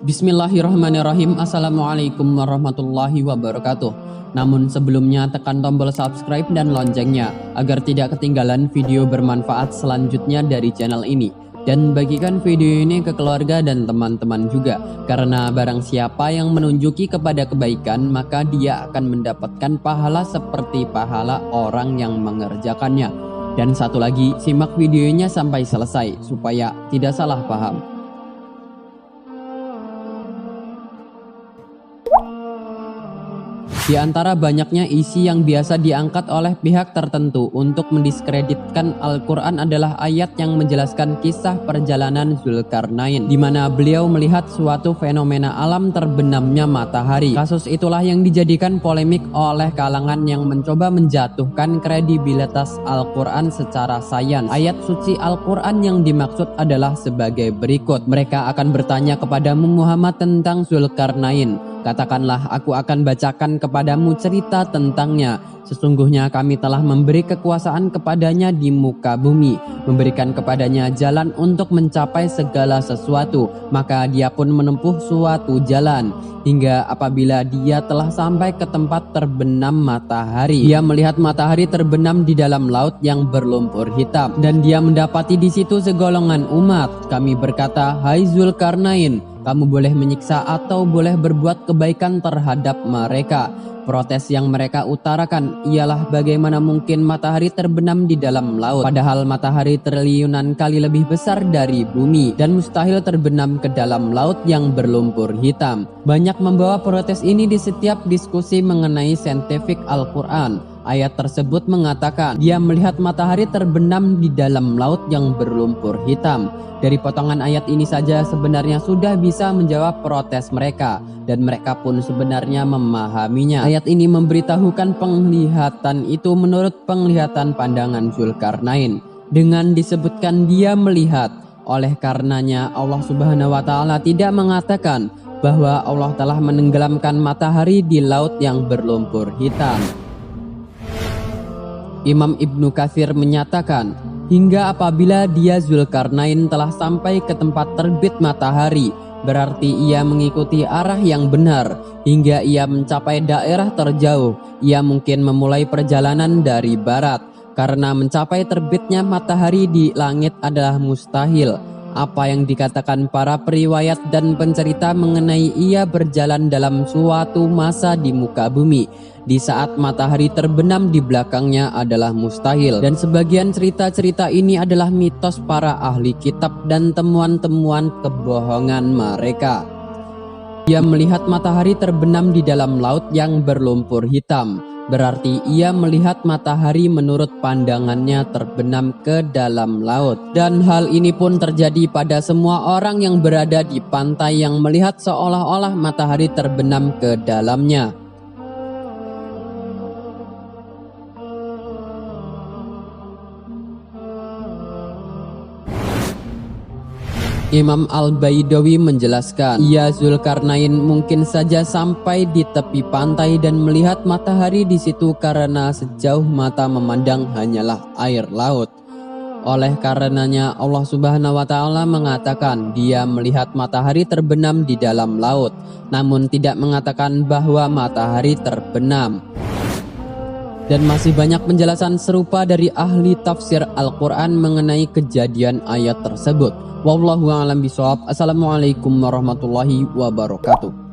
Bismillahirrahmanirrahim. Assalamualaikum warahmatullahi wabarakatuh. Namun sebelumnya tekan tombol subscribe dan loncengnya agar tidak ketinggalan video bermanfaat selanjutnya dari channel ini. Dan bagikan video ini ke keluarga dan teman-teman juga, karena barang siapa yang menunjuki kepada kebaikan maka dia akan mendapatkan pahala seperti pahala orang yang mengerjakannya. Dan satu lagi, simak videonya sampai selesai supaya tidak salah paham. Di antara banyaknya isi yang biasa diangkat oleh pihak tertentu untuk mendiskreditkan Al-Quran adalah ayat yang menjelaskan kisah perjalanan Zulkarnain, di mana beliau melihat suatu fenomena alam terbenamnya matahari. Kasus itulah yang dijadikan polemik oleh kalangan yang mencoba menjatuhkan kredibilitas Al-Quran secara sains. Ayat suci Al-Quran yang dimaksud adalah sebagai berikut. Mereka akan bertanya kepadamu Muhammad tentang Zulkarnain. Katakanlah, aku akan bacakan kepadamu cerita tentangnya. Sesungguhnya kami telah memberi kekuasaan kepadanya di muka bumi, memberikan kepadanya jalan untuk mencapai segala sesuatu. Maka dia pun menempuh suatu jalan, hingga apabila dia telah sampai ke tempat terbenam matahari, dia melihat matahari terbenam di dalam laut yang berlumpur hitam. Dan dia mendapati di situ segolongan umat. Kami berkata, hai Zulkarnain, kamu boleh menyiksa atau boleh berbuat kebaikan terhadap mereka. Protes yang mereka utarakan ialah bagaimana mungkin matahari terbenam di dalam laut, padahal matahari triliunan kali lebih besar dari bumi dan mustahil terbenam ke dalam laut yang berlumpur hitam. Banyak membawa protes ini di setiap diskusi mengenai saintifik Al-Quran. Ayat tersebut mengatakan dia melihat matahari terbenam di dalam laut yang berlumpur hitam. Dari potongan ayat ini saja sebenarnya sudah bisa menjawab protes mereka, dan mereka pun sebenarnya memahaminya. Ayat ini memberitahukan penglihatan itu menurut penglihatan pandangan Zulkarnain. Dengan disebutkan dia melihat, oleh karenanya Allah Subhanahu wa Ta'ala tidak mengatakan bahwa Allah telah menenggelamkan matahari di laut yang berlumpur hitam. Imam Ibnu Katsir menyatakan, hingga apabila dia Zulkarnain telah sampai ke tempat terbit matahari, berarti ia mengikuti arah yang benar. Hingga ia mencapai daerah terjauh, ia mungkin memulai perjalanan dari barat, karena mencapai terbitnya matahari di langit adalah mustahil. Apa yang dikatakan para periwayat dan pencerita mengenai ia berjalan dalam suatu masa di muka bumi di saat matahari terbenam di belakangnya adalah mustahil. Dan sebagian cerita-cerita ini adalah mitos para ahli kitab dan temuan-temuan kebohongan mereka. Ia melihat matahari terbenam di dalam laut yang berlumpur hitam, berarti ia melihat matahari menurut pandangannya terbenam ke dalam laut. Dan hal ini pun terjadi pada semua orang yang berada di pantai yang melihat seolah-olah matahari terbenam ke dalamnya. Imam Al-Baidawi menjelaskan, ia Zulkarnain mungkin saja sampai di tepi pantai dan melihat matahari di situ karena sejauh mata memandang hanyalah air laut. Oleh karenanya Allah Subhanahu wa Ta'ala mengatakan dia melihat matahari terbenam di dalam laut, namun tidak mengatakan bahwa matahari terbenam. Dan masih banyak penjelasan serupa dari ahli tafsir Al-Quran mengenai kejadian ayat tersebut. Wallahu a'lam bishawab. Assalamualaikum warahmatullahi wabarakatuh.